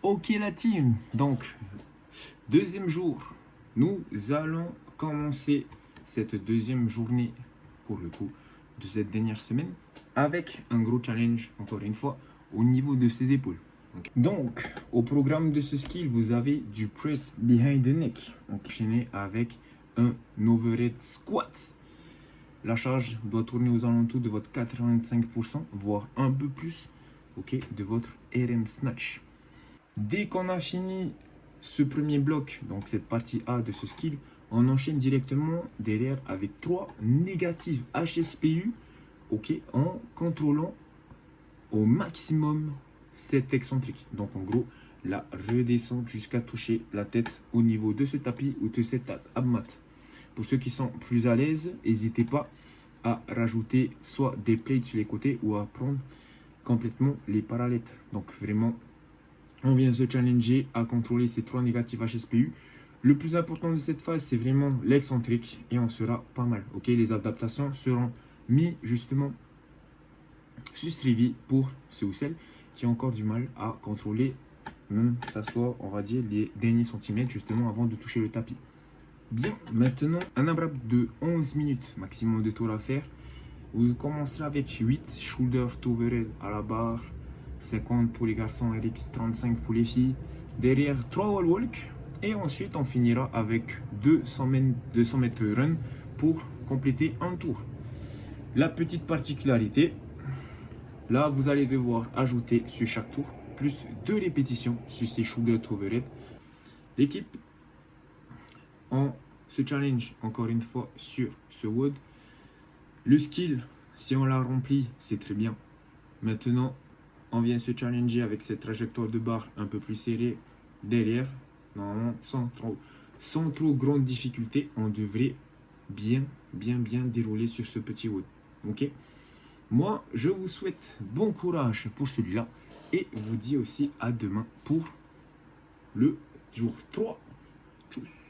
Ok la team, donc deuxième jour, nous allons commencer cette deuxième journée pour le coup de cette dernière semaine avec un gros challenge encore une fois au niveau de ses épaules. Donc au programme de ce skill vous avez du press behind the neck, enchaîné avec un overhead squat. La charge doit tourner aux alentours de votre 85%, voire un peu plus, de votre RM snatch. Dès qu'on a fini ce premier bloc, donc cette partie A de ce skill, on enchaîne directement derrière avec 3 négatives HSPU, en contrôlant au maximum cette excentrique. Donc en gros, la redescendre jusqu'à toucher la tête au niveau de ce tapis ou de cette abmat. Pour ceux qui sont plus à l'aise, n'hésitez pas à rajouter soit des plates sur les côtés ou à prendre complètement les parallèles. Donc vraiment, on vient se challenger à contrôler ces 3 négatifs HSPU. Le plus important de cette phase, c'est vraiment l'excentrique et on sera pas mal. Les adaptations seront mises justement suivies pour ceux ou celles qui ont encore du mal à contrôler, que ça soit, on va dire, les derniers centimètres justement avant de toucher le tapis. Bien, maintenant, un AMRAP de 11 minutes, maximum de tours à faire. Vous commencerez avec 8 shoulder to overhead à la barre, 50 pour les garçons, RX 35 pour les filles. Derrière, 3 wall walk. Et ensuite, on finira avec 200 mètres run pour compléter un tour. La petite particularité, là, vous allez devoir ajouter sur chaque tour plus 2 répétitions sur ces shoulder to overhead. L'équipe, on se challenge encore une fois sur ce WOD. Le skill, si on l'a rempli, c'est très bien. Maintenant, on vient se challenger avec cette trajectoire de barre un peu plus serrée derrière. Normalement, sans trop grande difficulté, on devrait bien dérouler sur ce petit WOD. Moi, je vous souhaite bon courage pour celui-là et vous dis aussi à demain pour le jour 3. Tchuss.